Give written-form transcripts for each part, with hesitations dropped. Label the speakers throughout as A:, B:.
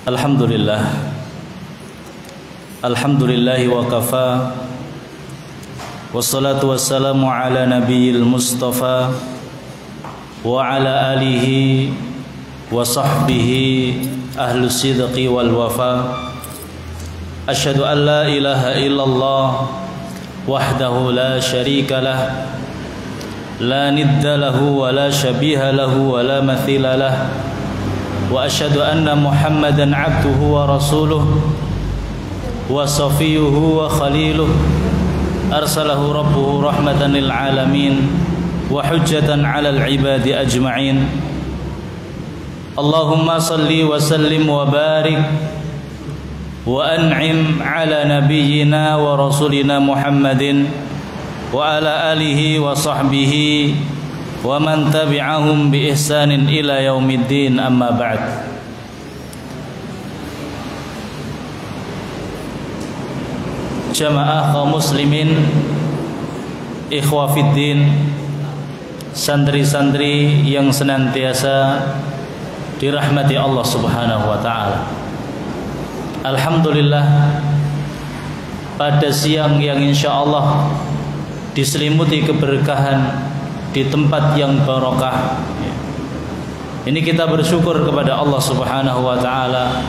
A: Alhamdulillah. Alhamdulillahi wa kafa. Wassalatu wassalamu ala nabiyil mustafa wa ala alihi wa sahbihi ahlus sidqi wal wafa. Asyhadu an la ilaha illallah wahdahu la syarika lah, la nidda lahu wa la syabiha lahu wa la mathila lah. Wa asyhadu anna Muhammadan abduhu wa rasuluh wa safiyuhu wa khaliluh, arsalahu rabbuhu rahmatan lil alamin wa hujjatan 'alal ibadi ajma'in. Allahumma salli wa sallim wa barik wa an'im 'ala nabiyyina wa rasulina Muhammadin wa ala alihi wa sahbihi wa man tabi'ahum bi ihsanin ila yaumiddin, amma ba'd. Jamaah kaum muslimin, ikhwa fiddin, santri-santri yang senantiasa dirahmati Allah Subhanahu wa taala. Alhamdulillah, pada siang yang insyaallah diselimuti keberkahan di tempat yang barokah ini, kita bersyukur kepada Allah Subhanahu wa taala.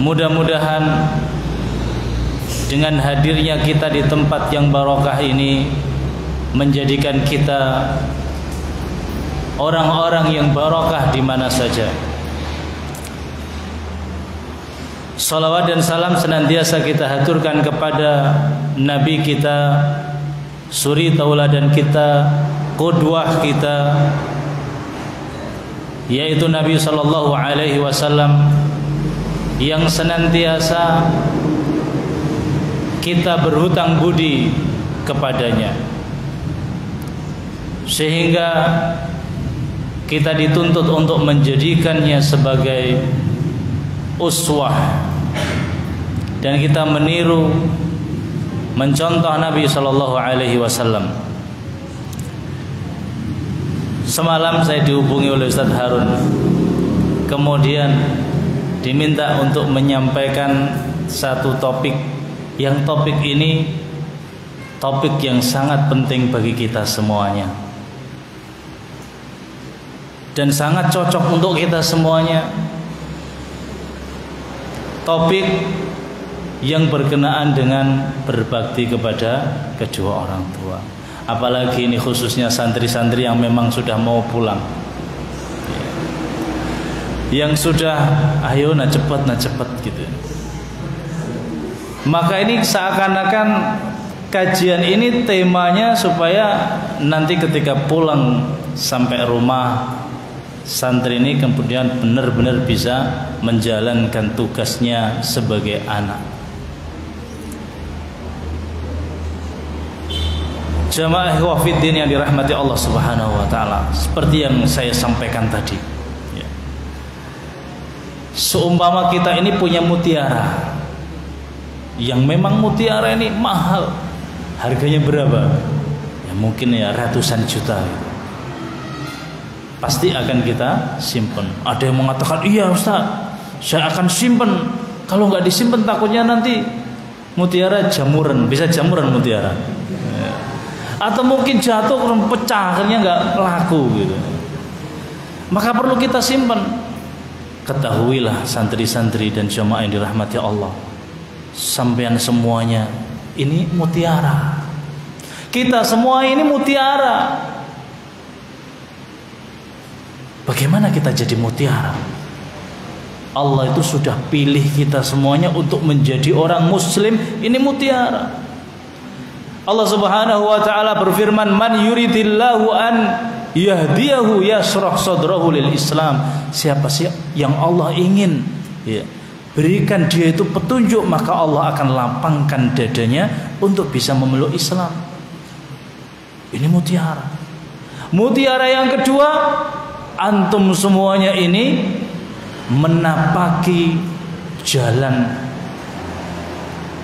A: Mudah-mudahan dengan hadirnya kita di tempat yang barokah ini menjadikan kita orang-orang yang barokah di mana saja. Salawat dan salam senantiasa kita haturkan kepada Nabi kita, suri tauladan kita, qudwah kita, yaitu Nabi sallallahu alaihi wasallam, yang senantiasa kita berhutang budi kepadanya, sehingga kita dituntut untuk menjadikannya sebagai uswah dan kita meniru, mencontoh Nabi sallallahu alaihi wasallam. Semalam saya dihubungi oleh Ustaz Harun, kemudian diminta untuk menyampaikan satu topik, yang topik ini topik yang sangat penting bagi kita semuanya dan sangat cocok untuk kita semuanya. Topik yang berkenaan dengan berbakti kepada kedua orang tua, apalagi ini khususnya santri-santri yang memang sudah mau pulang, yang sudah ayo nak cepat gitu. Maka ini seakan-akan kajian ini temanya supaya nanti ketika pulang sampai rumah, santri ini kemudian benar-benar bisa menjalankan tugasnya sebagai anak. Jamaah ikhwatiddin yang dirahmati Allah Subhanahu wa taala, seperti yang saya sampaikan tadi, seumpama kita ini punya mutiara, yang memang mutiara ini mahal, harganya berapa? Ya mungkin ya ratusan juta, pasti akan kita simpan. Ada yang mengatakan, iya Ustaz, saya akan simpan, kalau nggak disimpan takutnya nanti mutiara jamuran, bisa jamuran mutiara, atau mungkin jatuh, pecah, akhirnya nggak laku gitu. Maka perlu kita simpan. Ketahuilah santri-santri dan jamaah yang dirahmati Allah, sampean semuanya ini mutiara. Kita semua ini mutiara. Bagaimana kita jadi mutiara? Allah itu sudah pilih kita semuanya untuk menjadi orang muslim, ini mutiara. Allah Subhanahu wa taala berfirman, man yuridillahu an yahdiyahu yashrah sadrahu lil Islam. Siapa sih yang Allah ingin berikan dia itu petunjuk, maka Allah akan lapangkan dadanya untuk bisa memeluk Islam. Ini mutiara. Mutiara yang kedua, antum semuanya ini menapaki jalan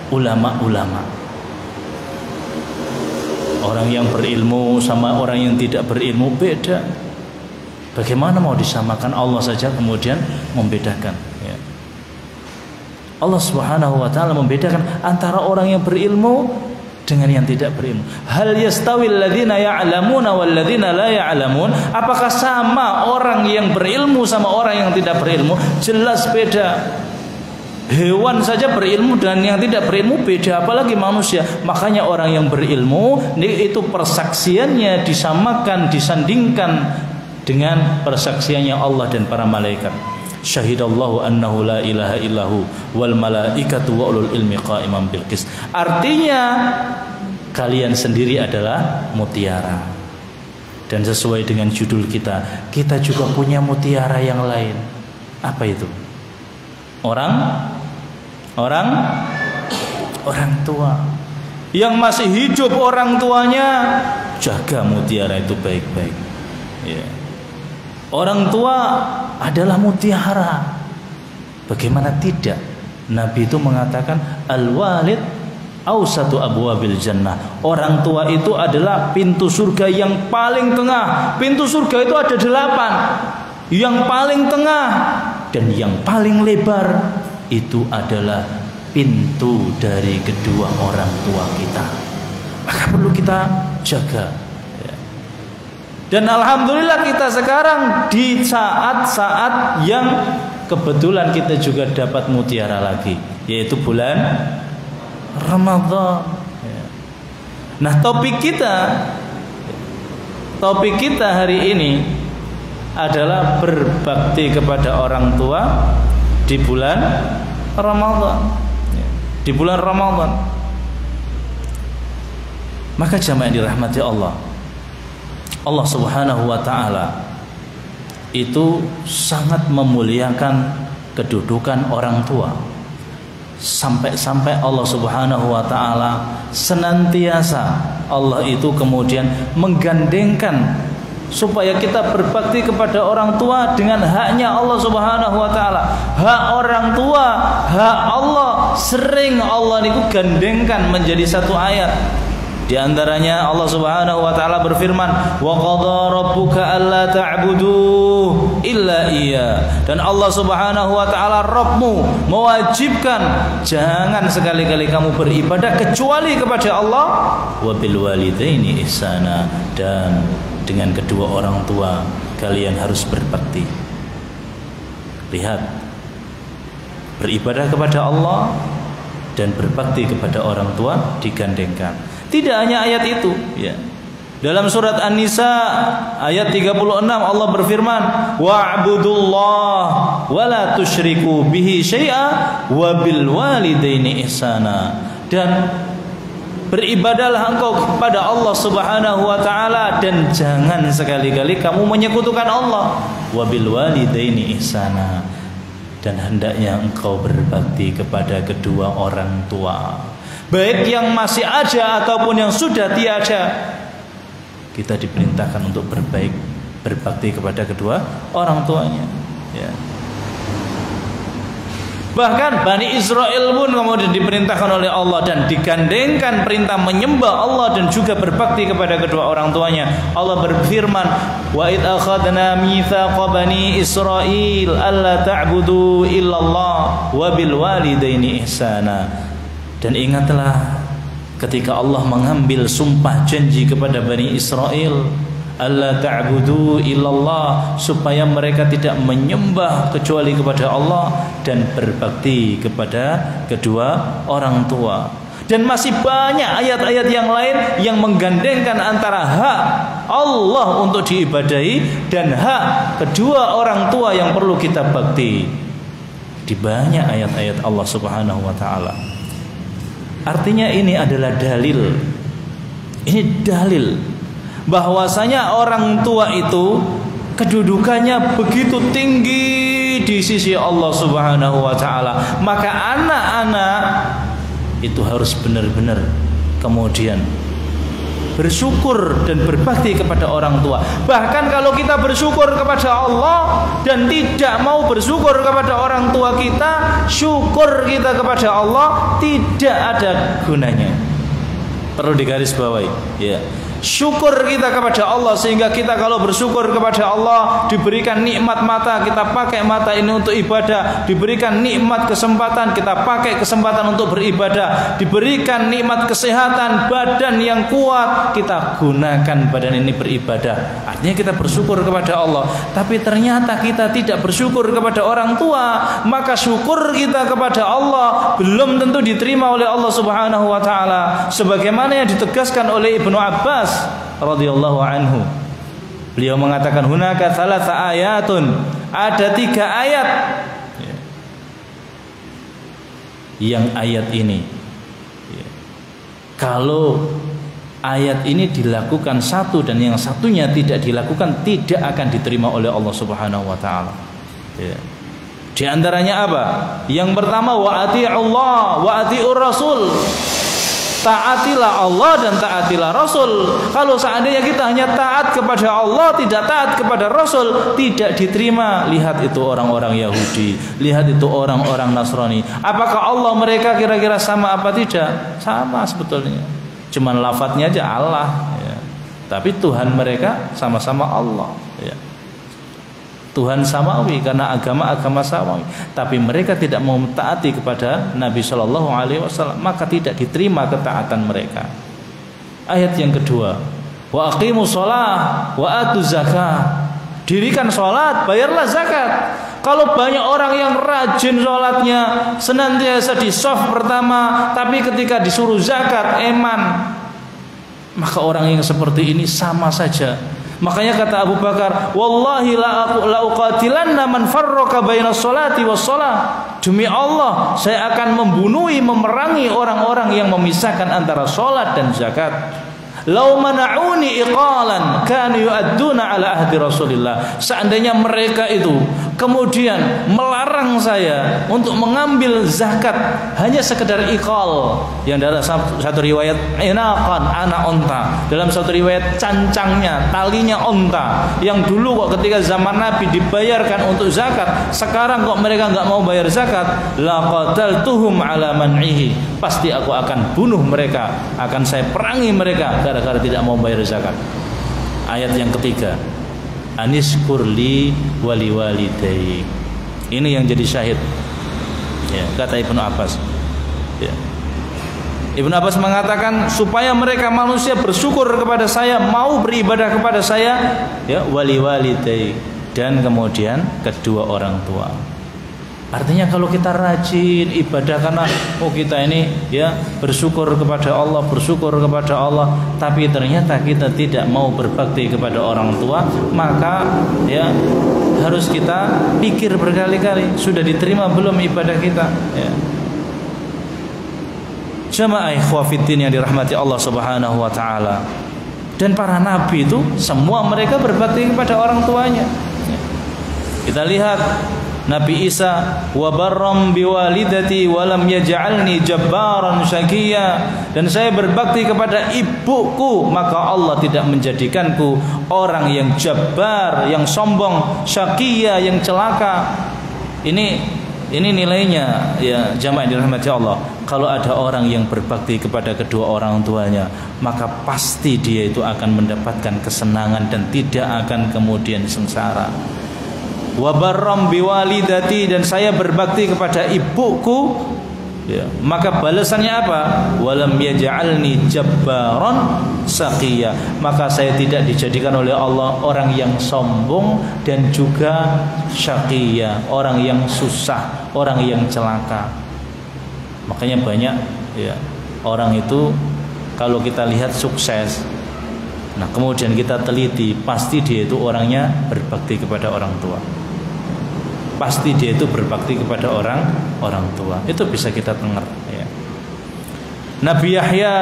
A: ulama-ulama. Orang yang berilmu sama orang yang tidak berilmu beda. Bagaimana mau disamakan? Allah saja kemudian membedakan, ya. Allah Subhanahu wa taala membedakan antara orang yang berilmu dengan yang tidak berilmu. Hal yastawil ladzina ya'lamuna wal ladzina la ya'lamun? Apakah sama orang yang berilmu sama orang yang tidak berilmu? Jelas beda. Hewan saja berilmu dan yang tidak berilmu beda, apalagi manusia. Makanya orang yang berilmu itu persaksiannya disamakan, disandingkan dengan persaksiannya Allah dan para malaikat. Syahidallahu annahu la ilaha illahu wal malaikatu wa ulul ilmi qa'iman bil qist. Artinya kalian sendiri adalah mutiara. Dan sesuai dengan judul kita juga punya mutiara yang lain. Apa itu? Orang tua. Yang masih hidup orang tuanya, jaga mutiara itu baik-baik, ya. Orang tua adalah mutiara. Bagaimana tidak? Nabi itu mengatakan al-walid awsatu abwabil jannah. Orang tua itu adalah pintu surga yang paling tengah. Pintu surga itu ada 8. Yang paling tengah dan yang paling lebar itu adalah pintu dari kedua orang tua kita. Maka perlu kita jaga. Dan alhamdulillah kita sekarang di saat-saat yang kebetulan kita juga dapat mutiara lagi, yaitu bulan Ramadan. Nah, topik kita hari ini adalah berbakti kepada orang tua di bulan Ramadan. Di bulan Ramadan. Maka jamaah yang dirahmati Allah, Allah Subhanahu wa taala itu sangat memuliakan kedudukan orang tua. Sampai-sampai Allah Subhanahu wa taala senantiasa Allah itu kemudian menggandengkan supaya kita berbakti kepada orang tua dengan haknya Allah Subhanahu wa taala. Hak orang tua, hak Allah, sering Allah niku gandengkan menjadi satu ayat. Di antaranya Allah Subhanahu wa taala berfirman, "Wa qadha rabbuka alla ta'budu illa iya." Dan Allah Subhanahu wa taala Rabbmu mewajibkan jangan sekali-kali kamu beribadah kecuali kepada Allah, wa bil walidaini ihsana, dan dengan kedua orang tua kalian harus berbakti. Lihat, beribadah kepada Allah dan berbakti kepada orang tua digandengkan. Tidak hanya ayat itu, ya. Dalam surat An-Nisa ayat 36 Allah berfirman, wa'budullah wa la tusyriku bihi syai'a wa bil walidaini ihsana. Dan beribadahlah engkau kepada Allah Subhanahu wa taala dan jangan sekali-kali kamu menyekutukan Allah, wa bil walidaini ihsana. Dan hendaknya engkau berbakti kepada kedua orang tua, baik yang masih ada ataupun yang sudah tiada. Kita diperintahkan untuk berbakti kepada kedua orang tuanya, ya. Bahkan Bani Israel pun kemudian diperintahkan oleh Allah dan digandengkan perintah menyembah Allah dan juga berbakti kepada kedua orang tuanya. Allah berfirman, wa id akhadna mitsaqa bani Israil alla ta'budu illallah wa bil walidaini ihsana. Dan ingatlah ketika Allah mengambil sumpah janji kepada Bani Israel, alla ta'budu illallah, supaya mereka tidak menyembah kecuali kepada Allah dan berbakti kepada kedua orang tua. Dan masih banyak ayat-ayat yang lain yang menggandengkan antara hak Allah untuk diibadahi dan hak kedua orang tua yang perlu kita bakti. Di banyak ayat-ayat Allah Subhanahu wa taala. Artinya ini adalah dalil. Ini dalil bahwasanya orang tua itu kedudukannya begitu tinggi di sisi Allah Subhanahu wa taala. Maka anak-anak itu harus benar-benar kemudian bersyukur dan berbakti kepada orang tua. Bahkan kalau kita bersyukur kepada Allah dan tidak mau bersyukur kepada orang tua kita, syukur kita kepada Allah tidak ada gunanya. Perlu digarisbawahi, ya. syukur kita kepada Allah, sehingga kita kalau bersyukur kepada Allah diberikan nikmat mata, kita pakai mata ini untuk ibadah, diberikan nikmat kesempatan, kita pakai kesempatan untuk beribadah, diberikan nikmat kesehatan, badan yang kuat, kita gunakan badan ini beribadah. Artinya kita bersyukur kepada Allah. Tapi ternyata kita tidak bersyukur kepada orang tua, maka syukur kita kepada Allah belum tentu diterima oleh Allah Subhanahu wa taala, sebagaimana yang ditegaskan oleh Ibnu Abbas radhiyallahu anhu. Beliau mengatakan hunaka thalatha ayatun, ada 3 ayat yang ayat ini, kalau ayat ini dilakukan satu dan yang satunya tidak dilakukan, tidak akan diterima oleh Allah Subhanahu wa taala. Di antaranya apa? Yang pertama, wa ati'ullah wa ati'ur rasul. Taatilah Allah dan taatilah Rasul. Kalau seandainya kita hanya taat kepada Allah, tidak taat kepada Rasul, tidak diterima. Lihat itu orang-orang Yahudi, lihat itu orang-orang Nasrani. Apakah Allah mereka kira-kira sama apa tidak? Sama sebetulnya. Cuman lafadznya aja Allah, ya. Tapi Tuhan mereka sama-sama Allah, ya. Tuhan samawi karena agama-agama samawi, tapi mereka tidak mau mentaati kepada Nabi Shallallahu Alaihi Wasallam, maka tidak diterima ketaatan mereka. Ayat yang kedua, wa aqimus shalah wa atuz zakah. Dirikan sholat, bayarlah zakat. Kalau banyak orang yang rajin sholatnya, senantiasa di shaf pertama, tapi ketika disuruh zakat eman, maka orang yang seperti ini sama saja. Makanya kata Abu Bakar, wallahi la uqatilanna man farraqa baina sholati was shalah. Demi Allah, saya akan membunuhi, memerangi orang-orang yang memisahkan antara sholat dan zakat. Lau mana'uni iqalan kanu yu'adduna ala ahdi Rasulillah. Seandainya mereka itu kemudian melarang saya untuk mengambil zakat hanya sekedar iqal, yang dalam satu riwayat inaqan, anak onta, dalam satu riwayat cancangnya, talinya onta, yang dulu kok ketika zaman Nabi dibayarkan untuk zakat, sekarang kok mereka nggak mau bayar zakat, laqataltuhum ala man'ihi. Pasti aku akan bunuh mereka, akan saya perangi mereka gara-gara tidak mau bayar zakat. Ayat yang ketiga, aniskurli wali walidayk. Ini yang jadi syahid, ya, kata Ibnu Abbas, ya. Ibnu Abbas mengatakan supaya mereka manusia bersyukur kepada saya, mau beribadah kepada saya, ya, wali walidayk, dan kemudian kedua orang tua. Artinya kalau kita rajin ibadah karena kita ini ya bersyukur kepada Allah, bersyukur kepada Allah, tapi ternyata kita tidak mau berbakti kepada orang tua, maka ya harus kita pikir berkali-kali, sudah diterima belum ibadah kita, ya. Jamaah ikhwafiddin yang dirahmati Allah Subhanahu wa taala. Dan para nabi itu semua mereka berbakti kepada orang tuanya, ya. Kita lihat Nabi Isa, wa barram biwalidati wa lam yaj'alni jabbaran syaqiyya, dan saya berbakti kepada ibuku, maka Allah tidak menjadikanku orang yang jabbar, yang sombong, syaqiyya, yang celaka. Ini nilainya, ya jamaah dirahmati Allah. Kalau ada orang yang berbakti kepada kedua orang tuanya, maka pasti dia itu akan mendapatkan kesenangan dan tidak akan kemudian sengsara. Wa barram biwalidati, dan saya berbakti kepada ibuku, ya, maka balasannya apa? Walam yaj'alni jabbaran syaqiyya, maka saya tidak dijadikan oleh Allah orang yang sombong dan juga syaqiyya, orang yang susah, orang yang celaka. Makanya banyak ya orang itu kalau kita lihat sukses, nah kemudian kita teliti, pasti dia itu orangnya berbakti kepada orang tua. Pasti dia itu berbakti kepada orang tua. Itu bisa kita dengar, ya. Nabi Yahya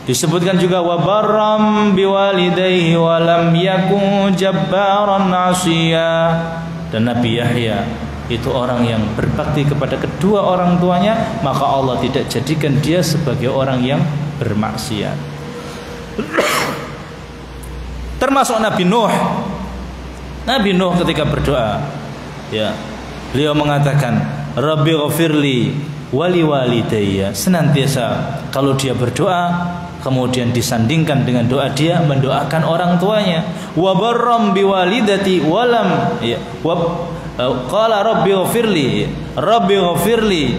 A: disebutkan juga wa barram biwalidayhi wa lam yakun jabbaran 'asiyya. Dan Nabi Yahya itu orang yang berbakti kepada kedua orang tuanya, maka Allah tidak jadikan dia sebagai orang yang bermaksiat. Termasuk Nabi Nuh. Nabi Nuh ketika berdoa, ya, beliau mengatakan Rabbi ghafirli wali walidayya. Senantiasa kalau dia berdoa kemudian disandingkan dengan doa dia mendoakan orang tuanya. Wa barram biwalidati walam ya qala rabbi ghfirli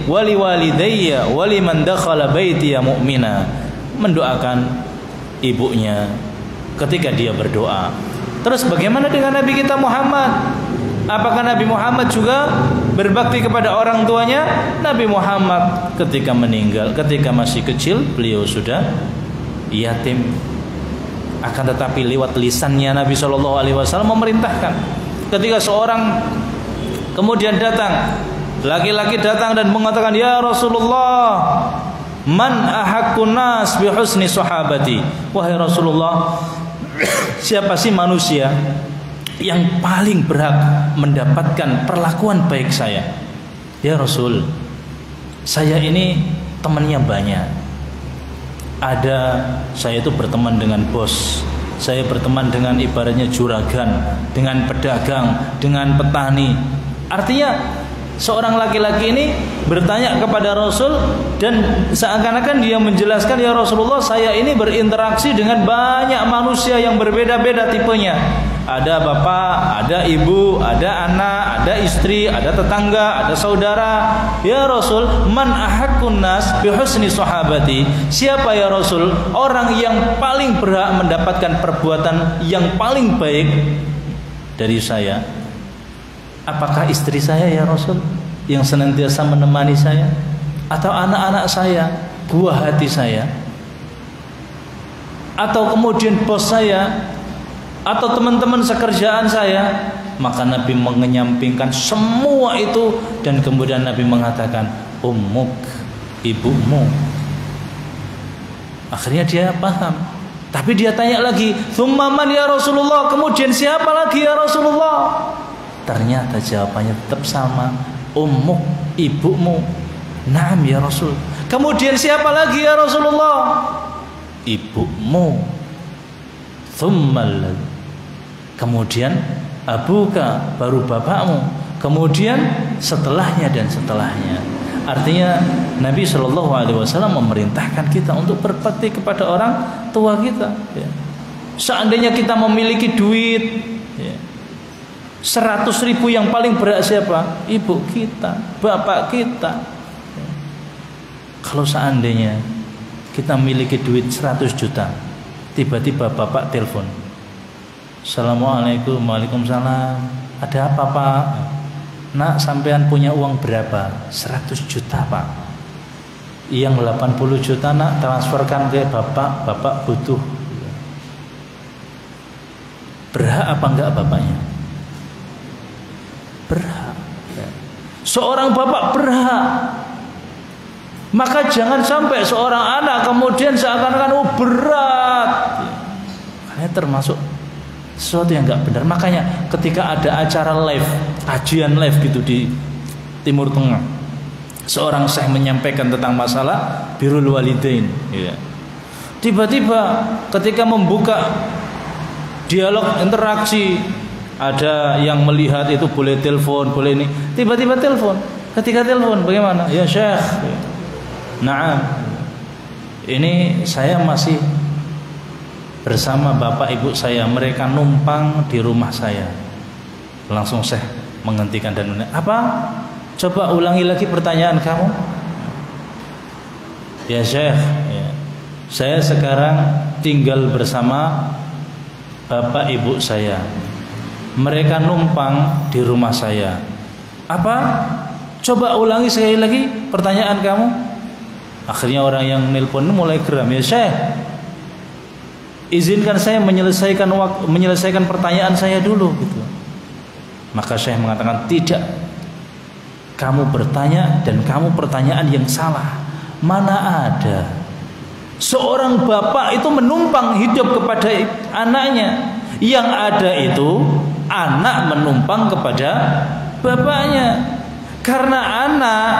A: wa liwalidayya wa liman dakhala baitiya mu'mina. Mendoakan ibunya ketika dia berdoa. Terus bagaimana dengan Nabi kita Muhammad? Apakah Nabi Muhammad juga berbakti kepada orang tuanya? Nabi Muhammad ketika meninggal, ketika masih kecil, beliau sudah yatim. Akan tetapi lewat lisannya Nabi SAW memerintahkan. Ketika seorang kemudian datang, laki-laki datang dan mengatakan, ya Rasulullah, man ahaqqun nas bi husni sahabati. Wahai Rasulullah, siapa sih manusia yang paling berhak mendapatkan perlakuan baik saya? Ya Rasul, saya ini temannya banyak. Saya itu berteman dengan bos, saya berteman dengan ibaratnya juragan, dengan pedagang, dengan petani. Artinya seorang laki-laki ini bertanya kepada Rasul dan seakan-akan dia menjelaskan, ya Rasulullah, saya ini berinteraksi dengan banyak manusia yang berbeda-beda tipenya. Ada bapak, ada ibu, ada anak, ada istri, ada tetangga, ada saudara. Ya Rasul, man ahaqqun nas bi husni sahabati. Siapa ya Rasul orang yang paling berhak mendapatkan perbuatan yang paling baik dari saya? Apakah istri saya ya Rasul yang senantiasa menemani saya, atau anak-anak saya, buah hati saya, atau kemudian bos saya, atau teman-teman sekerjaan saya? Maka Nabi mengenyampingkan semua itu dan kemudian Nabi mengatakan ummuk, ibumu. Akhirnya dia paham. Tapi dia tanya lagi, tsumma man ya Rasulullah, kemudian siapa lagi ya Rasulullah? Ternyata jawabannya tetap sama, ummuk, ibumu. Naam ya Rasul. Kemudian siapa lagi ya Rasulullah? Ibumu. Tsumma, kemudian abuka, baru bapakmu, kemudian setelahnya dan setelahnya. Artinya Nabi SAW memerintahkan kita untuk berbakti kepada orang tua kita. Seandainya kita memiliki duit 100.000, yang paling berat siapa? Ibu kita, bapak kita. Kalau seandainya kita memiliki duit 100 juta, tiba-tiba bapak telepon, Assalamualaikum, waalaikumsalam, ada apa pak? Nak, sampean punya uang berapa? 100 juta pak. Yang 80 juta nak transferkan ke bapak, bapak butuh. Berhak apa enggak bapaknya? Berhak. Seorang bapak berhak. Maka jangan sampai seorang anak kemudian seakan-akan berat. Karena termasuk sesuatu yang enggak benar. Makanya ketika ada acara live, kajian live gitu di Timur Tengah, seorang syekh menyampaikan tentang masalah birrul walidain, tiba-tiba ketika membuka dialog interaksi, ada yang melihat itu boleh telepon, boleh ini. Tiba-tiba telepon. Ketika telepon, bagaimana? Ya Syekh, nah, ini saya masih bersama bapak ibu saya. Mereka numpang di rumah saya. Langsung Syekh menghentikan dan menanya, apa? Coba ulangi lagi pertanyaan kamu. Ya Syekh, saya sekarang tinggal bersama bapak ibu saya. Mereka numpang di rumah saya. Apa? Coba ulangi sekali lagi pertanyaan kamu. Akhirnya orang yang nelpon mulai geram. Ya Syekh, izinkan saya menyelesaikan pertanyaan saya dulu gitu. Maka Syekh mengatakan, tidak. Kamu bertanya dan kamu pertanyaan yang salah. Mana ada seorang bapak itu menumpang hidup kepada anaknya. Yang ada itu anak menumpang kepada bapaknya. Karena anak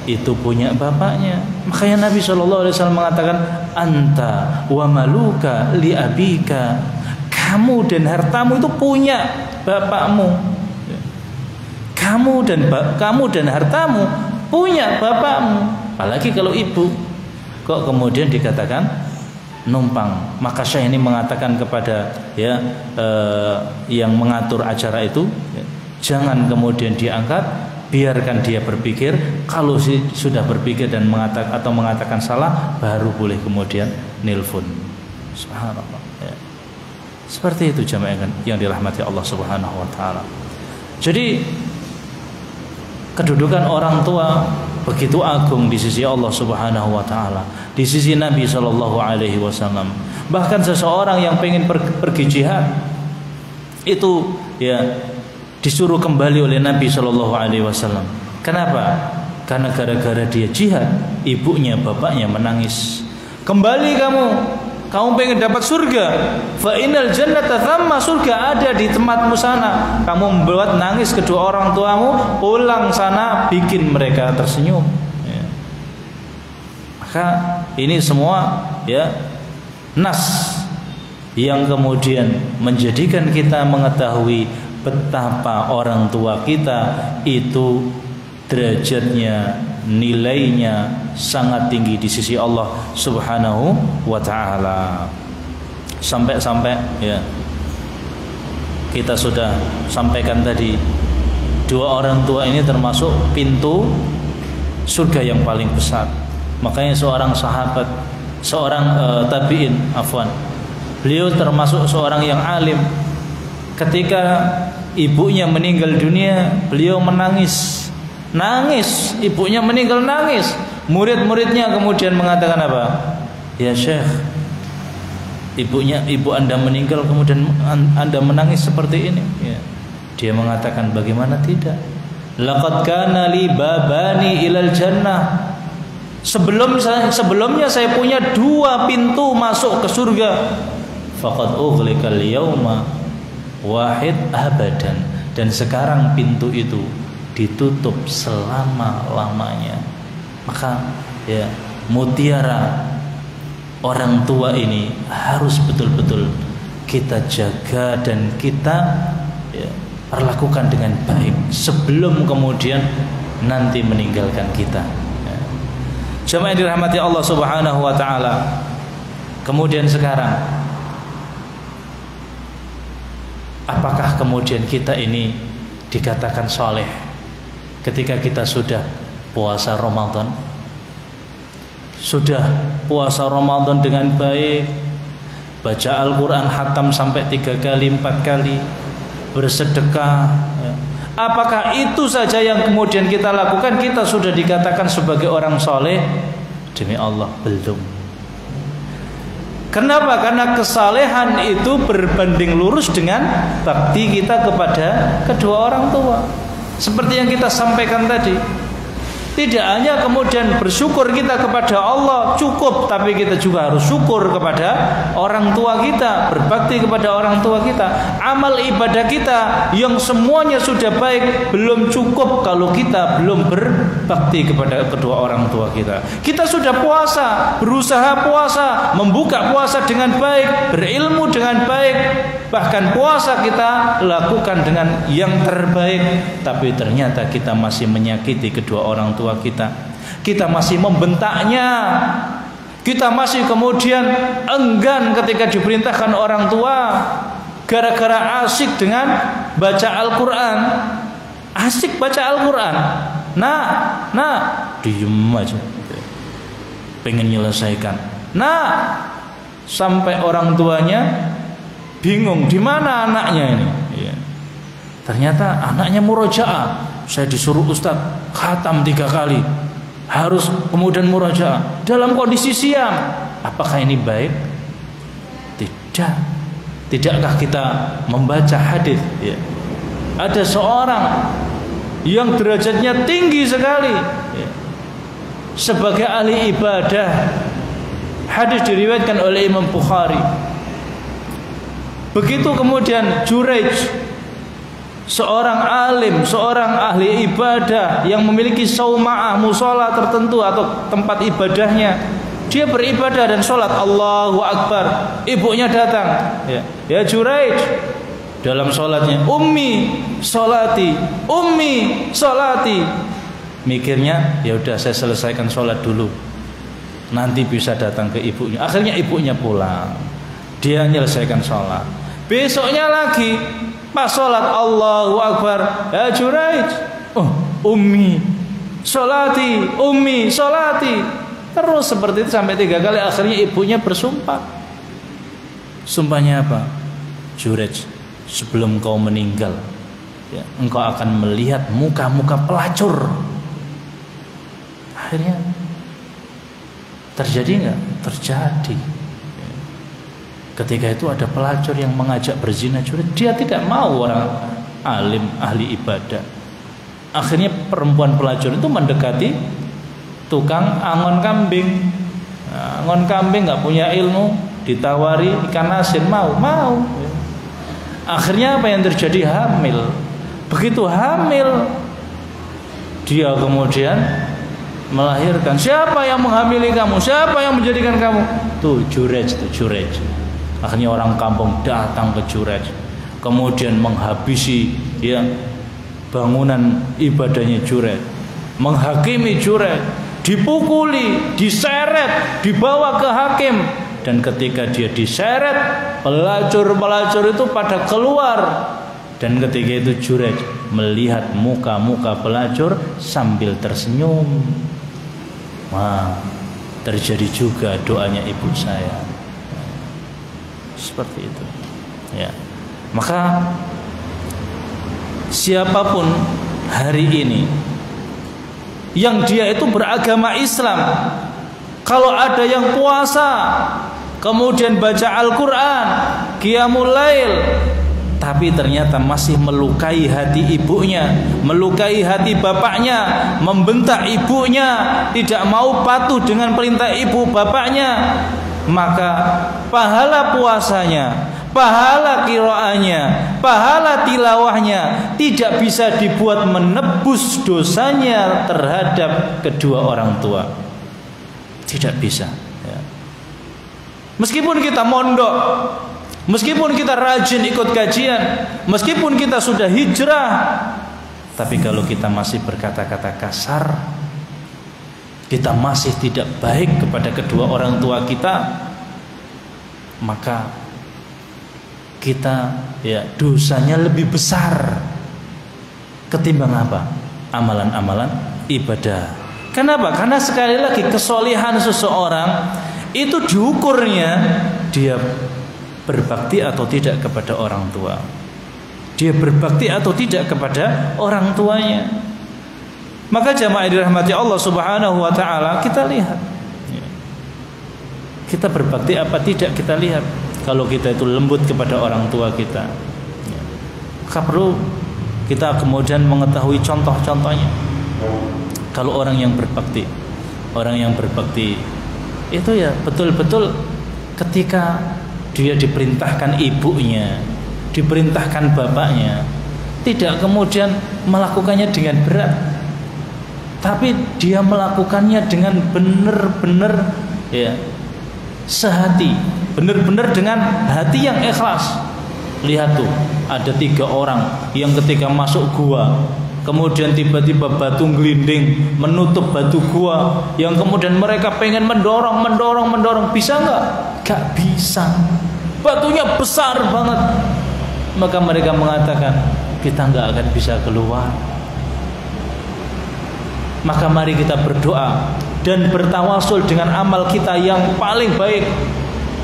A: itu punya bapaknya. Makanya Nabi SAW mengatakan, anta wa maluka li abika. Kamu dan hartamu itu punya bapakmu. Kamu dan hartamu punya bapakmu. Apalagi kalau ibu. kok kemudian dikatakan numpang. Maka Syekh ini mengatakan kepada yang mengatur acara itu, jangan kemudian diangkat, biarkan dia berpikir. Kalau sudah berpikir dan mengatakan salah, baru boleh kemudian nelpon. Subhanallah. Seperti itu jamaah yang dirahmati Allah Subhanahu wa taala. Jadi kedudukan orang tua begitu agung di sisi Allah Subhanahu wa taala, di sisi Nabi sallallahu alaihi wasallam. Bahkan seseorang yang pengen pergi jihad itu disuruh kembali oleh Nabi sallallahu alaihi wasallam. Kenapa? Karena gara-gara dia jihad, ibunya, bapaknya menangis. Kembali kamu pengen dapat surga, fa innal jannata thamma, surga ada di tempatmu sana. Kamu membuat nangis kedua orang tuamu, pulang sana bikin mereka tersenyum. Maka ini semua nas yang kemudian menjadikan kita mengetahui betapa orang tua kita itu derajatnya, nilainya sangat tinggi di sisi Allah Subhanahu wa taala. Sampai-sampai kita sudah sampaikan tadi, dua orang tua ini termasuk pintu surga yang paling besar. Makanya seorang sahabat, seorang tabi'in, beliau termasuk seorang yang alim. Ketika ibunya meninggal dunia, beliau menangis. Ibunya meninggal nangis. Murid-muridnya kemudian mengatakan apa? Ya Syekh, ibu Anda meninggal kemudian Anda menangis seperti ini. Dia mengatakan, bagaimana tidak? Laqad kana li babani ilal jannah. Sebelumnya saya punya dua pintu masuk ke surga. Faqad ughliqal yauma wahid abadan. Dan sekarang pintu itu ditutup selama-lamanya. Maka mutiara orang tua ini harus betul-betul kita jaga dan kita perlakukan dengan baik sebelum kemudian nanti meninggalkan kita. Jamaah yang dirahmati Allah Subhanahu wa taala. Kemudian sekarang, apakah kemudian kita ini dikatakan soleh ketika kita sudah puasa Ramadan? Sudah puasa Ramadan dengan baik, baca Al-Quran khatam sampai 3 kali 4 kali, bersedekah. Apakah itu saja yang kemudian kita lakukan, kita sudah dikatakan sebagai orang soleh? Demi Allah, belum. Kenapa? Karena kesalehan itu berbanding lurus dengan bakti kita kepada kedua orang tua. Seperti yang kita sampaikan tadi, tidak hanya kemudian bersyukur kita kepada Allah cukup, tapi kita juga harus syukur kepada orang tua kita, berbakti kepada orang tua kita. Amal ibadah kita yang semuanya sudah baik belum cukup kalau kita belum berbakti kepada kedua orang tua kita. Kita sudah puasa, berusaha puasa, membuka puasa dengan baik, berilmu dengan baik, bahkan puasa kita lakukan dengan yang terbaik, tapi ternyata kita masih menyakiti kedua orang tua kita. Kita masih membentaknya. Kita masih kemudian enggan ketika diperintahkan orang tua, gara-gara asik dengan baca Al-Quran. Asik baca Al-Quran. Nah, diem aja, pengen menyelesaikan. Sampai orang tuanya bingung, di mana anaknya ini? Ternyata anaknya murojaah. Saya disuruh Ustaz khatam 3 kali, harus kemudian murojaah dalam kondisi siam. Apakah ini baik? Tidak. Tidakkah kita membaca hadis? Ada seorang yang derajatnya tinggi sekali sebagai ahli ibadah. Hadis diriwayatkan oleh Imam Bukhari. Begitu kemudian Juraij, seorang alim, seorang ahli ibadah yang memiliki sauma'ah, musola tertentu atau tempat ibadahnya, dia beribadah dan sholat, Allahu Akbar. Ibunya datang, ya Juraij, dalam sholatnya, ummi sholati, ummi sholati. Mikirnya, ya udah saya selesaikan sholat dulu. nanti bisa datang ke ibunya. Akhirnya ibunya pulang, dia menyelesaikan sholat. Besoknya lagi pas sholat, Allahu Akbar, ya Juraij, oh ummi sholati, ummi sholati. Terus seperti itu sampai 3 kali. Akhirnya ibunya bersumpah. Sumpahnya apa? Juraij, sebelum kau meninggal, ya, engkau akan melihat muka-muka pelacur. Akhirnya terjadi nggak? Terjadi. Ketika itu ada pelacur yang mengajak berzina Juraij. Dia tidak mau, orang alim ahli ibadah. Akhirnya perempuan pelacur itu mendekati tukang angon kambing. Angon kambing nggak punya ilmu, ditawari ikan asin, mau. Akhirnya apa yang terjadi? Hamil. Begitu hamil, dia kemudian melahirkan. Siapa yang menghamili kamu? Siapa yang menjadikan kamu? Tuh Juraij. Akhirnya orang kampung datang ke Juraij, kemudian menghabisi ya bangunan ibadahnya Juraij, menghakimi Juraij, dipukuli, diseret, dibawa ke hakim. Dan ketika dia diseret, pelacur-pelacur itu pada keluar. Dan ketika itu Juraij melihat muka-muka pelacur sambil tersenyum. Wah, terjadi juga doanya ibu saya. Seperti itu. Ya. Maka siapapun hari ini yang dia itu beragama Islam, kalau ada yang puasa, kemudian baca Al-Quran, qiyamul lail, tapi ternyata masih melukai hati ibunya, melukai hati bapaknya, membentak ibunya, tidak mau patuh dengan perintah ibu bapaknya, maka pahala puasanya, pahala qiraahnya, pahala tilawahnya tidak bisa dibuat menebus dosanya terhadap kedua orang tua. Tidak bisa ya. Meskipun kita mondok, meskipun kita rajin ikut kajian, meskipun kita sudah hijrah, tapi kalau kita masih berkata-kata kasar, kita masih tidak baik kepada kedua orang tua kita, maka kita ya dosanya lebih besar ketimbang apa? Amalan-amalan ibadah. Kenapa? Karena sekali lagi kesolihan seseorang itu diukurnya dia berbakti atau tidak kepada orang tua. Dia berbakti atau tidak kepada orang tuanya. Maka jamaah dirahmati Allah Subhanahu wa taala, kita lihat. Kita berbakti apa tidak, kita lihat. Kalau kita itu lembut kepada orang tua kita, maka perlu kita kemudian mengetahui contoh-contohnya. Kalau orang yang berbakti itu ya betul-betul ketika dia diperintahkan ibunya, diperintahkan bapaknya, tidak kemudian melakukannya dengan berat, tapi dia melakukannya dengan benar-benar ya sehati, benar-benar dengan hati yang ikhlas. Lihat tuh, ada 3 orang yang ketika masuk gua, kemudian tiba-tiba batu gelinding menutup batu gua, yang kemudian mereka pengen mendorong, bisa nggak? Gak bisa, batunya besar banget. Maka mereka mengatakan, kita nggak akan bisa keluar. Maka mari kita berdoa dan bertawasul dengan amal kita yang paling baik.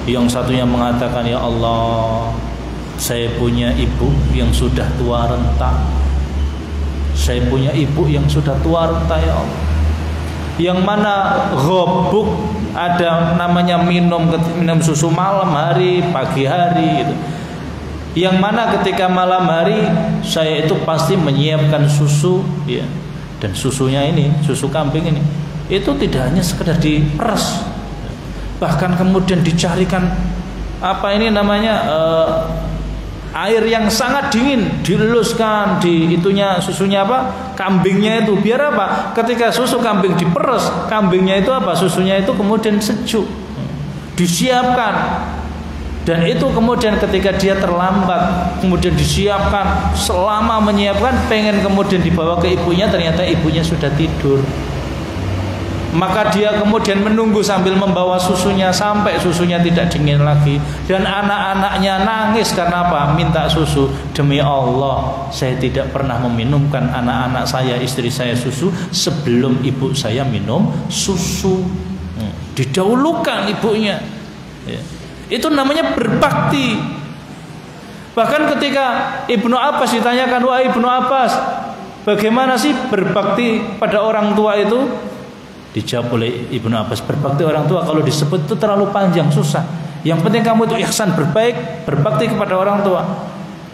A: Yang satunya mengatakan, ya Allah, saya punya ibu yang sudah tua renta. Saya punya ibu yang sudah tua renta, ya Allah, yang mana gobuk, ada namanya minum susu malam hari, pagi hari gitu. Yang mana ketika malam hari saya itu pasti menyiapkan susu ya. Dan susunya ini, susu kambing ini, itu tidak hanya sekedar diperes, bahkan kemudian dicarikan apa ini namanya air yang sangat dingin, diluskan di itunya, susunya apa, kambingnya itu, biar apa, ketika susu kambing diperes, kambingnya itu apa, susunya itu kemudian sejuk, disiapkan. Dan itu kemudian ketika dia terlambat, kemudian disiapkan, selama menyiapkan, pengen kemudian dibawa ke ibunya, ternyata ibunya sudah tidur. maka dia kemudian menunggu sambil membawa susunya sampai susunya tidak dingin lagi, dan anak-anaknya nangis karena apa? Minta susu. Demi Allah, saya tidak pernah meminumkan anak-anak saya, istri saya susu sebelum ibu saya minum susu. Didahulukan ibunya. Itu namanya berbakti. Bahkan ketika Ibnu Abbas ditanyakan, wahai Ibnu Abbas, bagaimana sih berbakti pada orang tua itu? Dijawab oleh Ibnu Abbas, berbakti orang tua kalau disebut itu terlalu panjang, susah. Yang penting kamu itu ihsan, berbaik, berbakti kepada orang tua.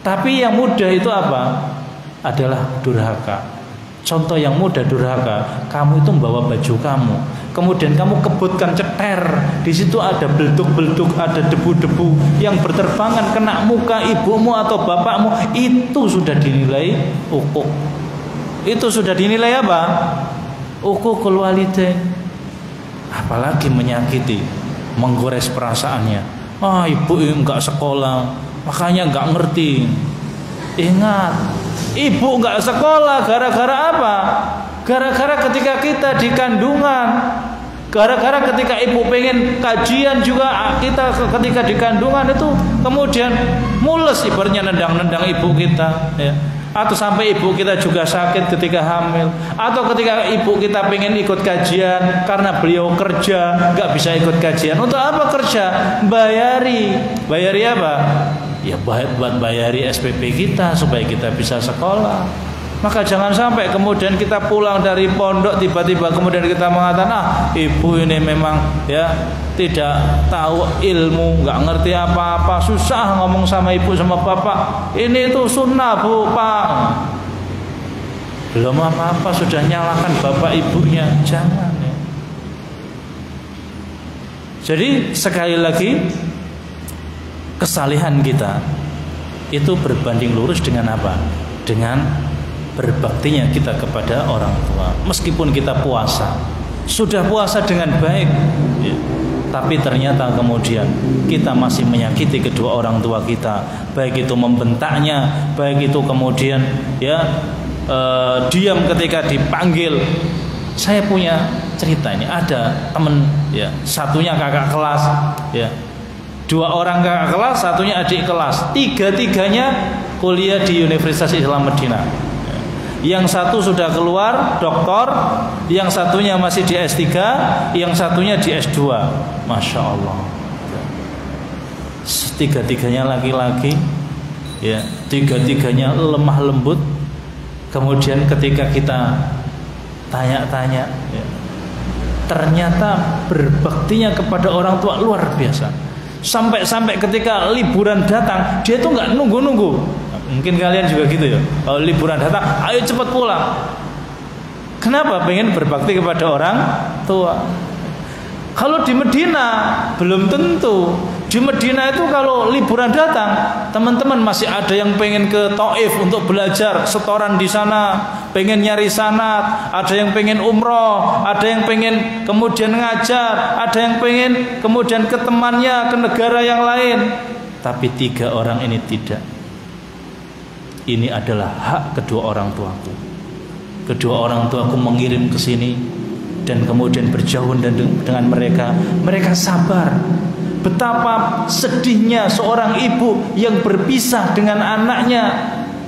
A: Tapi yang mudah itu apa? Adalah durhaka. Contoh yang mudah durhaka, kamu itu membawa baju kamu, kemudian kamu kebutkan ceter, di situ ada belduk-belduk, ada debu-debu yang berterbangan kena muka ibumu atau bapakmu, itu sudah dinilai uquq. Itu sudah dinilai apa? Uququl walidain. Apalagi menyakiti, menggores perasaannya. Ibu enggak sekolah, makanya enggak ngerti. Ingat, ibu enggak sekolah gara-gara apa? Gara-gara ketika kita di kandungan. Gara-gara ketika ibu pengen kajian juga, kita ketika di kandungan itu kemudian mules ibaratnya nendang-nendang ibu kita, ya. Atau sampai ibu kita juga sakit ketika hamil, atau ketika ibu kita pengen ikut kajian karena beliau kerja nggak bisa ikut kajian. Untuk apa kerja? Bayari apa? Ya buat bayari SPP kita supaya kita bisa sekolah. Maka jangan sampai kemudian kita pulang dari pondok tiba-tiba kemudian kita mengatakan, ibu ini memang ya tidak tahu ilmu, nggak ngerti apa-apa, susah ngomong sama ibu sama bapak. Ini itu sunnah bu, pak. Belum apa-apa sudah nyalakan bapak ibunya, jangan. Ya. Jadi sekali lagi, kesalihan kita itu berbanding lurus dengan apa? Dengan berbaktinya kita kepada orang tua. Meskipun kita puasa, sudah puasa dengan baik, ya, tapi ternyata kemudian kita masih menyakiti kedua orang tua kita, baik itu membentaknya, baik itu kemudian ya diam ketika dipanggil. Saya punya cerita ini, ada teman ya, satunya kakak kelas ya, 2 orang kakak kelas, satunya adik kelas, tiga-tiganya kuliah di Universitas Islam Madinah. Yang satu sudah keluar doktor, yang satunya masih di S3, yang satunya di S2. Masya Allah. Tiga-tiganya laki-laki, ya, tiga-tiganya lemah lembut. Kemudian ketika kita tanya-tanya, ya, ternyata berbaktinya kepada orang tua luar biasa. Sampai-sampai ketika liburan datang, dia tuh nggak nunggu-nunggu. Mungkin kalian juga gitu ya. Kalau liburan datang, ayo cepat pulang. Kenapa? Pengen berbakti kepada orang tua. Kalau di Medina belum tentu. Di Medina itu kalau liburan datang, teman-teman masih ada yang pengen ke Taif untuk belajar setoran di sana, pengen nyari sanad, ada yang pengen umroh, ada yang pengen kemudian ngajar, ada yang pengen kemudian ke temannya ke negara yang lain. Tapi 3 orang ini tidak. Ini adalah hak kedua orang tuaku. Kedua orang tuaku mengirim ke sini dan kemudian berjauh dengan mereka. Mereka sabar. Betapa sedihnya seorang ibu yang berpisah dengan anaknya,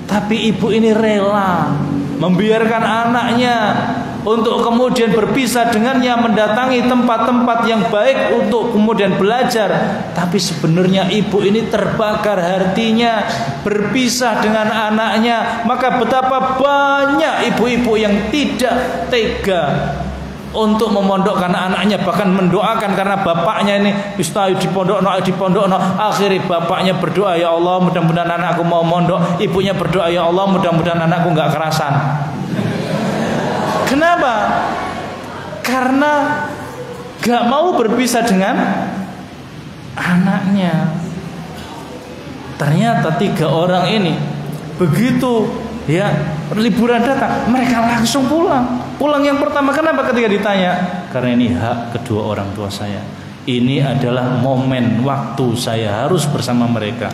A: tapi ibu ini rela membiarkan anaknya untuk kemudian berpisah dengannya, mendatangi tempat-tempat yang baik untuk kemudian belajar. Tapi sebenarnya ibu ini terbakar hatinya berpisah dengan anaknya. Maka betapa banyak ibu-ibu yang tidak tega untuk memondokkan anaknya, bahkan mendoakan karena bapaknya ini istayu di pondok, akhirnya bapaknya berdoa, ya Allah mudah-mudahan anakku mau mondok, ibunya berdoa, ya Allah mudah-mudahan anakku nggak kerasan. Kenapa? Karena gak mau berpisah dengan anaknya. Ternyata 3 orang ini begitu ya liburan datang, mereka langsung pulang. Pulang yang pertama. Kenapa? Ketika ditanya, karena ini hak kedua orang tua saya. Ini adalah momen waktu saya harus bersama mereka.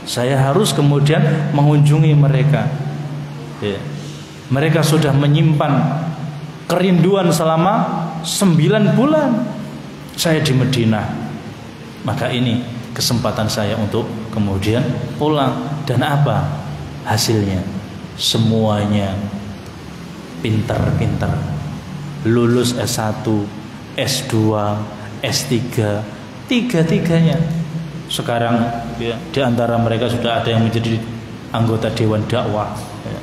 A: Saya harus kemudian mengunjungi mereka. Ya. Mereka sudah menyimpan kerinduan selama 9 bulan saya di Madinah. Maka ini kesempatan saya untuk kemudian pulang. Dan apa hasilnya? Semuanya pintar-pintar, lulus S1, S2, S3, tiga-tiganya. Sekarang ya, di antara mereka sudah ada yang menjadi anggota Dewan Dakwah ya.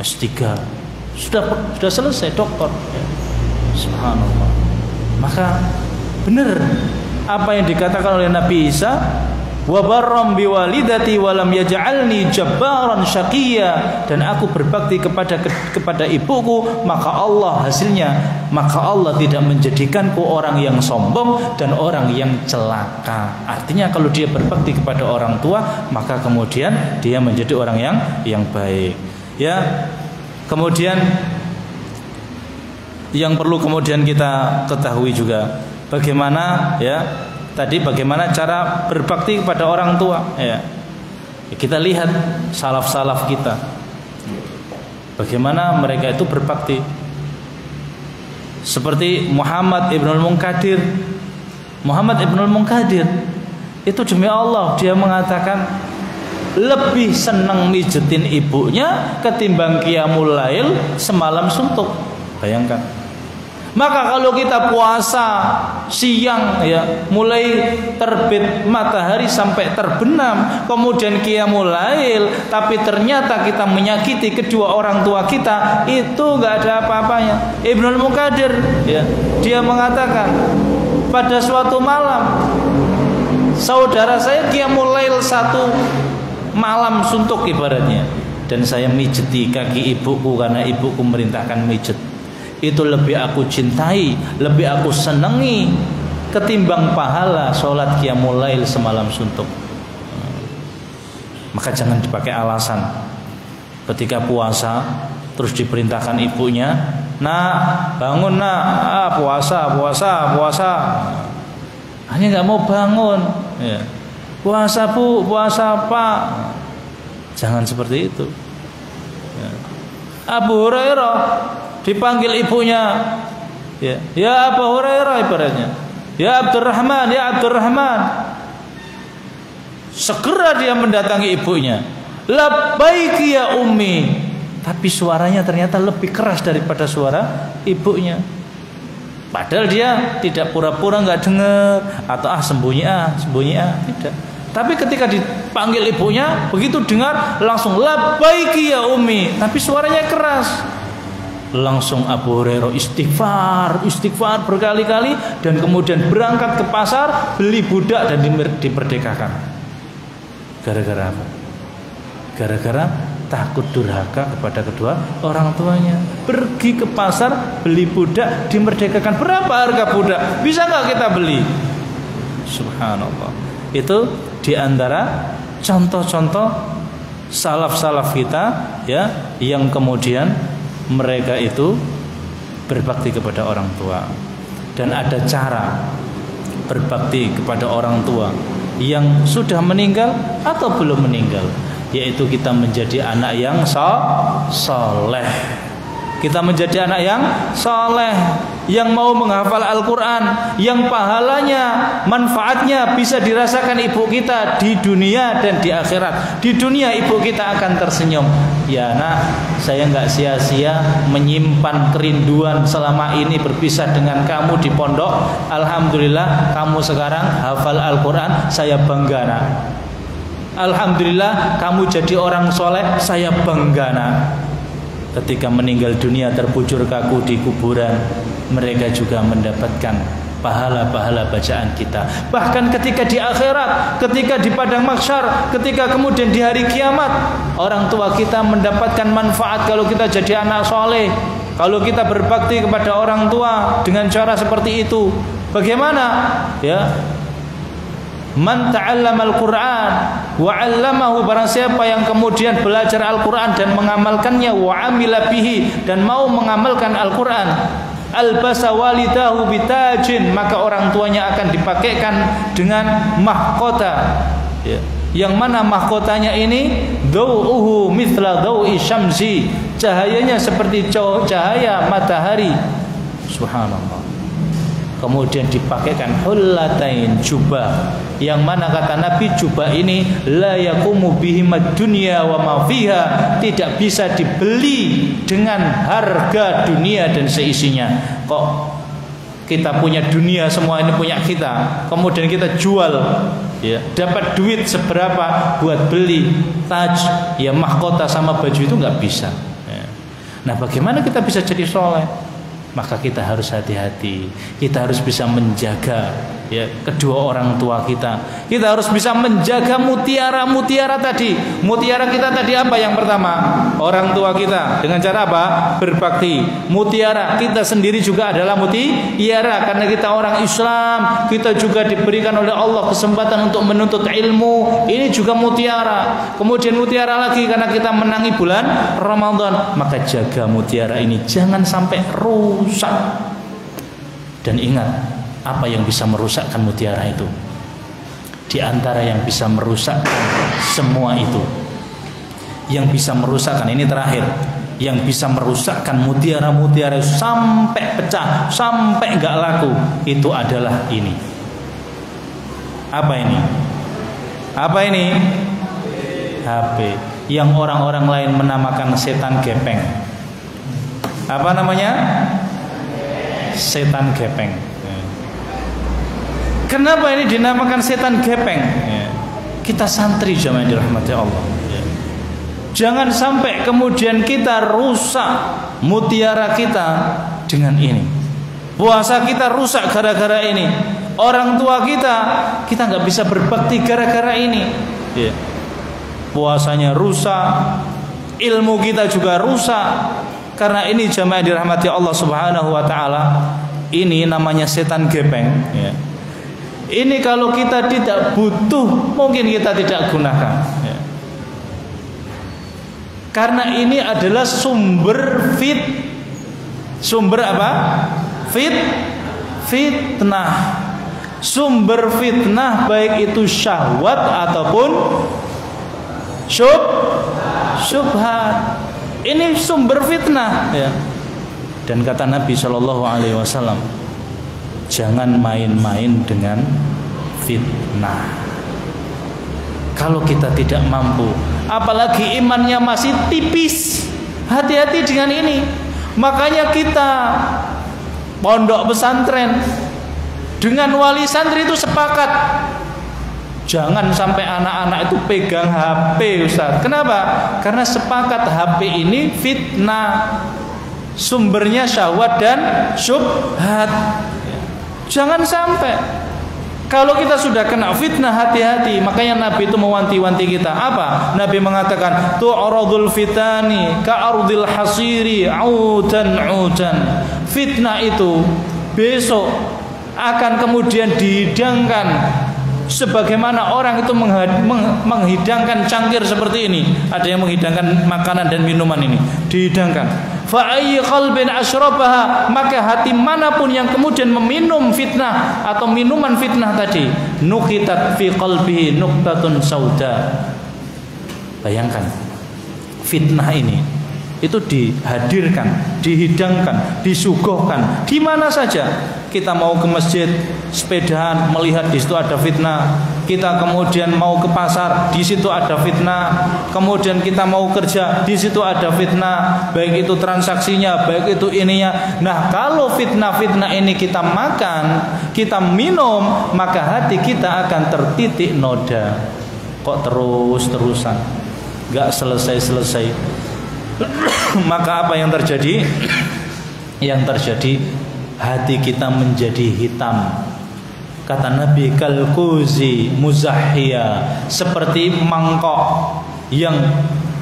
A: S3 sudah selesai, doktor ya. Subhanallah. Maka benar apa yang dikatakan oleh Nabi Isa, wa barram biwalidati wa lam yaj'alni jabbaran syaqiyya, dan aku berbakti kepada ibuku, maka Allah tidak menjadikanku orang yang sombong dan orang yang celaka. Artinya kalau dia berbakti kepada orang tua, maka kemudian dia menjadi orang yang baik. Ya. Kemudian yang perlu kemudian kita ketahui juga bagaimana bagaimana cara berbakti kepada orang tua ya. Kita lihat salaf-salaf kita, bagaimana mereka itu berbakti. Seperti Muhammad Ibnul Munkadir itu demi Allah dia mengatakan lebih senang mijetin ibunya ketimbang qiyamul lail semalam suntuk. Bayangkan. Maka kalau kita puasa siang ya, mulai terbit matahari sampai terbenam, kemudian qiyamul lail, tapi ternyata kita menyakiti kedua orang tua kita, itu enggak ada apa-apanya. Ibnul Munkadir ya, dia mengatakan pada suatu malam saudara saya qiyamul lail 1 malam suntuk ibaratnya, dan saya mijeti kaki ibuku karena ibuku merintahkan mijet. Itu lebih aku cintai, lebih aku senangi ketimbang pahala sholat qiyamul lail semalam suntuk. Maka jangan dipakai alasan ketika puasa terus diperintahkan ibunya, "Nak, bangun nak, puasa. Hanya nggak mau bangun ya. Puasa bu, puasa pak. Jangan seperti itu ya. Abu Hurairah dipanggil ibunya ya Abu Hurairah ibaratnya, ya Abdurrahman. Segera dia mendatangi ibunya, labbaiki ya ummi, tapi suaranya ternyata lebih keras daripada suara ibunya. Padahal dia tidak pura-pura nggak dengar atau sembunyi tidak. Tapi ketika dipanggil ibunya, begitu dengar langsung labbaiki ya ummi, tapi suaranya keras. Langsung Abu Hurairah istighfar berkali-kali, dan kemudian berangkat ke pasar beli budak dan diperdekakan. Gara-gara apa? Gara-gara takut durhaka kepada kedua orang tuanya. Pergi ke pasar beli budak dimerdekakan. Berapa harga budak? Bisa nggak kita beli? Subhanallah. Itu diantara contoh-contoh salaf-salaf kita ya, yang kemudian mereka itu berbakti kepada orang tua. Dan ada cara berbakti kepada orang tua yang sudah meninggal atau belum meninggal, yaitu kita menjadi anak yang soleh. Kita menjadi anak yang soleh, yang mau menghafal Al-Quran, yang pahalanya, manfaatnya bisa dirasakan ibu kita di dunia dan di akhirat. Di dunia ibu kita akan tersenyum, ya nak, saya nggak sia-sia menyimpan kerinduan selama ini berpisah dengan kamu di pondok. Alhamdulillah kamu sekarang hafal Al-Quran, saya bangga nak. Alhamdulillah kamu jadi orang soleh, saya bangga nak. Ketika meninggal dunia terbujur kaku di kuburan, mereka juga mendapatkan pahala-pahala bacaan kita. Bahkan ketika di akhirat, ketika di padang mahsyar, ketika kemudian di hari kiamat, orang tua kita mendapatkan manfaat kalau kita jadi anak soleh, kalau kita berbakti kepada orang tua dengan cara seperti itu. Bagaimana? Ya, man ta'allama al-Qur'an wa 'allamahu, barang siapa yang kemudian belajar Al-Qur'an dan mengamalkannya, wa 'amila bihi, dan mau mengamalkan Al-Qur'an, albasa walidahu bitajin, maka orang tuanya akan dipakaikan dengan mahkota ya. Yang mana mahkotanya ini dhau'uhu mithla dhau'i syamsi, cahayanya seperti cahaya matahari. Subhanallah. kemudian dipakaikan hullatain, jubah, yang mana kata Nabi jubah ini la yaqumu bihimad dunya wa ma fiha, tidak bisa dibeli dengan harga dunia dan seisinya. Kok kita punya dunia, semua ini punya kita, kemudian kita jual, ya, dapat duit seberapa buat beli taj, ya, mahkota sama baju, itu nggak bisa, ya. Nah, bagaimana kita bisa jadi soleh? Maka kita harus hati-hati. Kita harus bisa menjaga, ya, kedua orang tua kita. Kita harus bisa menjaga mutiara-mutiara tadi. Mutiara kita tadi apa? Yang pertama, orang tua kita. Dengan cara apa? Berbakti. Mutiara kita sendiri juga adalah mutiara, karena kita orang Islam. Kita juga diberikan oleh Allah kesempatan untuk menuntut ilmu. Ini juga mutiara. Kemudian mutiara lagi karena kita menangi bulan Ramadan. Maka jaga mutiara ini, jangan sampai rusak. Dan ingat, apa yang bisa merusakkan mutiara itu? Di antara yang bisa merusakkan semua itu, yang bisa merusakkan, ini terakhir, yang bisa merusakkan mutiara-mutiara sampai pecah, sampai nggak laku, itu adalah ini. Apa ini? Apa ini? HP. Yang orang-orang lain menamakan setan gepeng. Apa namanya? Setan gepeng. Kenapa ini dinamakan setan gepeng? Kita santri jamaah dirahmati Allah, jangan sampai kemudian kita rusak mutiara kita dengan ini. Puasa kita rusak gara-gara ini. Orang tua kita nggak bisa berbakti gara-gara ini. Puasanya rusak, ilmu kita juga rusak. Karena ini jamaah dirahmati Allah Subhanahu wa taala, ini namanya setan gepeng, ya. Ini kalau kita tidak butuh, mungkin kita tidak gunakan, ya. Karena ini adalah sumber sumber apa? Fitnah. Sumber fitnah, baik itu syahwat ataupun syubhat. Ini sumber fitnah, ya. Dan kata Nabi Shallallahu Alaihi Wasallam, jangan main-main dengan fitnah. Kalau kita tidak mampu, apalagi imannya masih tipis, hati-hati dengan ini. Makanya kita pondok pesantren dengan wali santri itu sepakat, jangan sampai anak-anak itu pegang HP, Ustaz. Kenapa? Karena sepakat HP ini fitnah, sumbernya syahwat dan syubhat. Jangan sampai. Kalau kita sudah kena fitnah, hati-hati. Makanya Nabi itu mewanti-wanti kita. Apa? Nabi mengatakan, tu'radul fitani ka'ardil hasiri audan. Fitnah itu besok akan kemudian dihidangkan sebagaimana orang itu menghidangkan cangkir seperti ini. Ada yang menghidangkan makanan dan minuman ini, dihidangkan. Fa ayyi qalbin asyrabaha, maka hati manapun yang kemudian meminum fitnah atau minuman fitnah tadi, nuqitat fi qalbihi nuqtatun sauda. Bayangkan, fitnah ini itu dihadirkan, dihidangkan, disuguhkan di mana saja. Kita mau ke masjid, sepedaan, melihat di situ ada fitnah. Kita kemudian mau ke pasar, di situ ada fitnah. Kemudian kita mau kerja, di situ ada fitnah. Baik itu transaksinya, baik itu ininya. Nah, kalau fitnah-fitnah ini kita makan, kita minum, maka hati kita akan tertitik noda. Kok terus-terusan, gak selesai-selesai. Maka apa yang terjadi? Yang terjadi, hati kita menjadi hitam. Kata Nabi, kalkuzi muzahhiya, seperti mangkok yang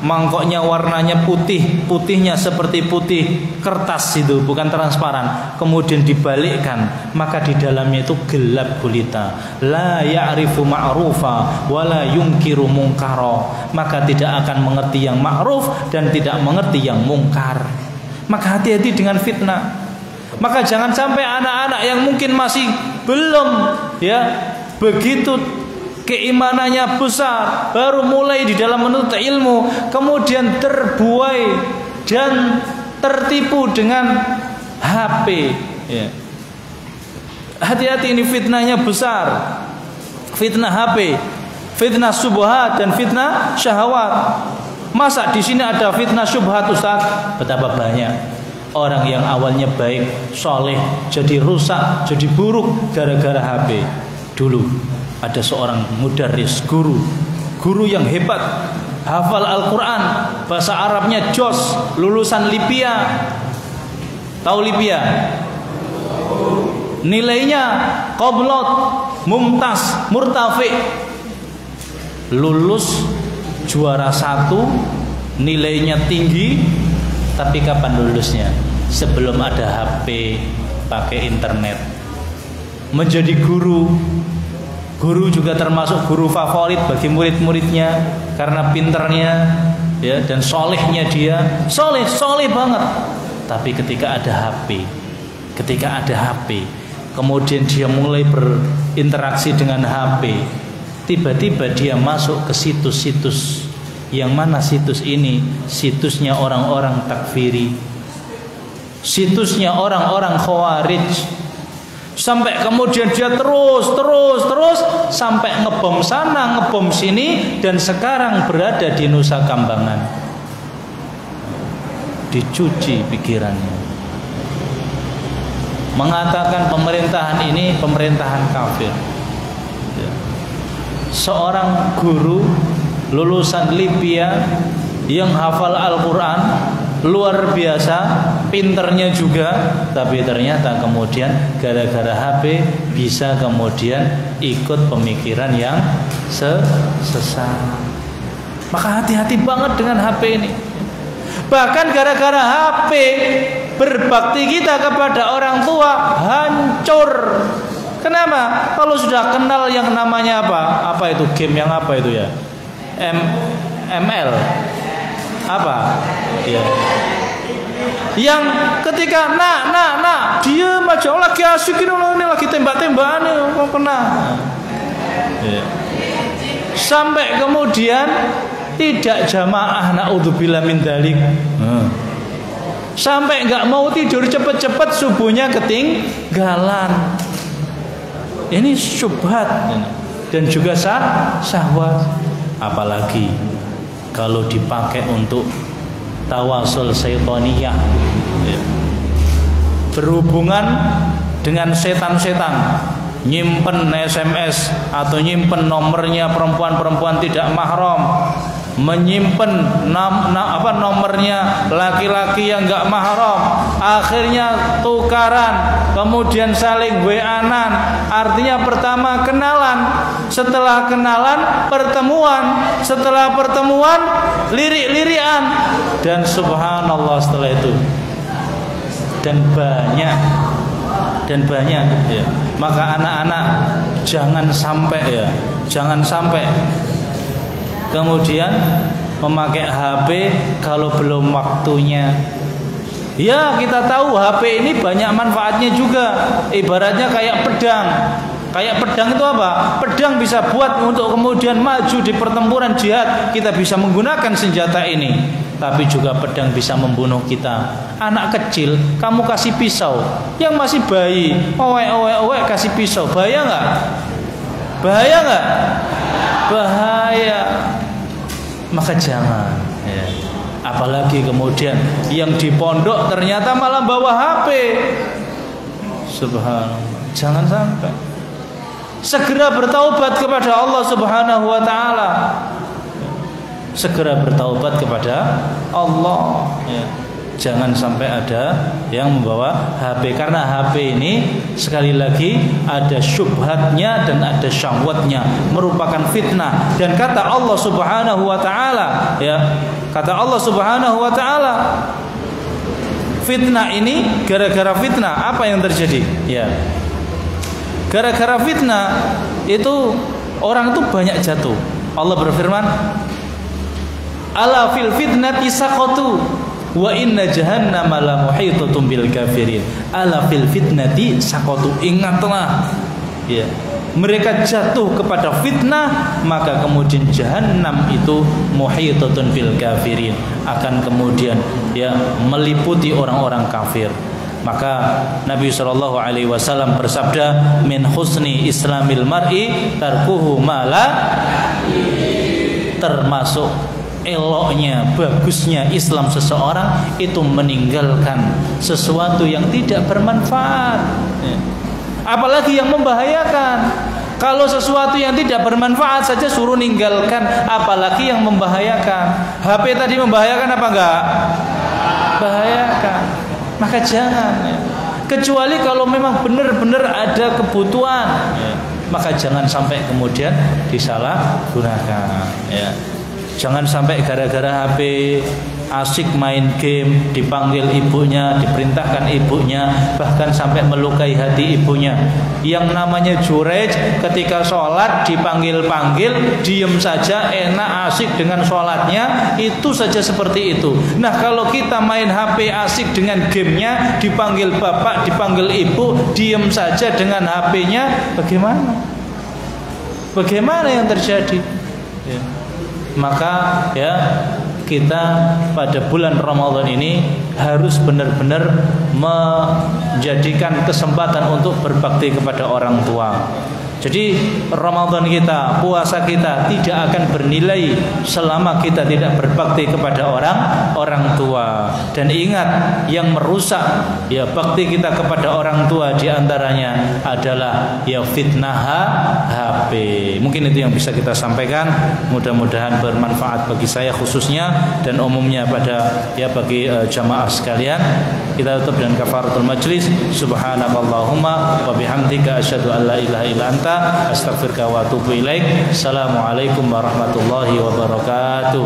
A: mangkoknya warnanya putih, putihnya seperti putih kertas itu, bukan transparan. Kemudian dibalikkan, maka di dalamnya itu gelap gulita. La ya'rifu ma'rufa wa la yunkiru munkara, maka tidak akan mengerti yang ma'ruf dan tidak mengerti yang mungkar. Maka hati-hati dengan fitnah. Maka jangan sampai anak-anak yang mungkin masih belum, ya, begitu keimanannya besar, baru mulai di dalam menuntut ilmu, kemudian terbuai dan tertipu dengan HP, ya. Hati-hati, ini fitnahnya besar. Fitnah HP, fitnah syubhat dan fitnah syahwat. Masa di sini ada fitnah syubhat, Ustaz? Betapa banyak orang yang awalnya baik, soleh, jadi rusak, jadi buruk gara-gara HP. Dulu ada seorang mudarris, guru yang hebat, hafal Al-Quran, bahasa Arabnya jos, lulusan Libya. Tahu Libya? Nilainya qoblot, mumtaz, murtafi. Lulus juara 1, nilainya tinggi. Tapi kapan lulusnya? Sebelum ada HP, pakai internet. Menjadi guru juga termasuk guru favorit bagi murid-muridnya karena pinternya, ya, dan solehnya dia, soleh banget. Tapi ketika ada HP, kemudian dia mulai berinteraksi dengan HP, tiba-tiba dia masuk ke situs-situs yang mana situs ini situsnya orang-orang takfiri, situsnya orang-orang khawarij. Sampai kemudian dia terus sampai ngebom sana, ngebom sini, dan sekarang berada di Nusa Kambangan. Dicuci pikirannya, mengatakan pemerintahan ini pemerintahan kafir. Seorang guru lulusan Libya yang hafal Al-Quran luar biasa, pinternya juga, tapi ternyata kemudian gara-gara HP bisa kemudian ikut pemikiran yang sesat. Maka hati-hati banget dengan HP ini. Bahkan gara-gara HP berbakti kita kepada orang tua hancur. Kenapa? Kalau sudah kenal yang namanya apa itu game yang apa itu ya? ML apa? Ya. Yang ketika dia aja lagi asik ini lagi tembak-tembakan kok kena. Ya. Sampai kemudian tidak jamaah, naudzubillah min dzalik. Sampai enggak mau tidur cepet-cepet, subuhnya ketinggalan. Ini syubhat dan juga syahwat. Apalagi kalau dipakai untuk tawasul syaitaniyah, ya, berhubungan dengan setan-setan, nyimpen SMS atau nyimpen nomornya perempuan-perempuan tidak mahram, menyimpen nomornya laki-laki yang enggak mahram, akhirnya tukaran, kemudian saling WA-an. Artinya pertama kenalan, setelah kenalan pertemuan, setelah pertemuan lirik-lirikan, dan subhanallah setelah itu dan banyak ya. Maka anak-anak jangan sampai kemudian memakai HP kalau belum waktunya. Ya, kita tahu HP ini banyak manfaatnya juga. Ibaratnya kayak pedang. Kayak pedang itu apa? Pedang bisa buat untuk kemudian maju di pertempuran jihad. Kita bisa menggunakan senjata ini. Tapi juga pedang bisa membunuh kita. Anak kecil, kamu kasih pisau. Yang masih bayi, owek kasih pisau. Bahaya nggak? Bahaya nggak? Bahaya. Maka jangan, ya. Apalagi kemudian yang di pondok ternyata malah bawa HP. Subhanallah. Jangan sampai. Segera bertaubat kepada Allah Subhanahu wa taala. Segera bertaubat kepada Allah, ya. Jangan sampai ada yang membawa HP, karena HP ini sekali lagi ada syubhatnya dan ada syahwatnya, merupakan fitnah. Dan kata Allah Subhanahu wa taala, ya, kata Allah Subhanahu wa taala, fitnah ini gara-gara fitnah apa yang terjadi? Ya. Gara-gara fitnah itu orang itu banyak jatuh. Allah berfirman, ala fil fitnati saqatu wa inna jahannama la muhitatun bil kafirin. Ala fil fitnati saqatu, ingatlah, ya, mereka jatuh kepada fitnah, maka kemudian jahannam itu muhitatun bil kafirin, akan kemudian, ya, meliputi orang-orang kafir. Maka Nabi SAW bersabda, min husni islamil mar'i tarkuhu mala, termasuk eloknya, bagusnya Islam seseorang itu meninggalkan sesuatu yang tidak bermanfaat, apalagi yang membahayakan. Kalau sesuatu yang tidak bermanfaat saja suruh ninggalkan, apalagi yang membahayakan. HP tadi membahayakan apa enggak? Bahayakan. Maka jangan, kecuali kalau memang benar-benar ada kebutuhan, maka jangan sampai kemudian disalahgunakan. Jangan sampai gara-gara HP asik main game dipanggil ibunya, diperintahkan ibunya, bahkan sampai melukai hati ibunya. Yang namanya jurej ketika sholat dipanggil-panggil, diem saja, enak asik dengan sholatnya, itu saja seperti itu. Nah kalau kita main HP asik dengan gamenya, dipanggil bapak, dipanggil ibu, diem saja dengan HP-nya, bagaimana? Bagaimana yang terjadi? Maka kita pada bulan Ramadan ini harus benar-benar menjadikan kesempatan untuk berbakti kepada orang tua. Jadi Ramadan kita, puasa kita tidak akan bernilai selama kita tidak berbakti kepada orang tua. Dan ingat, yang merusak bakti kita kepada orang tua diantaranya adalah fitnah HP. Mungkin itu yang bisa kita sampaikan. Mudah-mudahan bermanfaat bagi saya khususnya dan umumnya bagi jamaah sekalian. Kita tutup dengan kafaratul majlis. Subhanakallahumma wa bihamdika asyhadu an la ilaha illa anta astaghfiruka wa atubu ilaik. Assalamualaikum warahmatullahi wabarakatuh.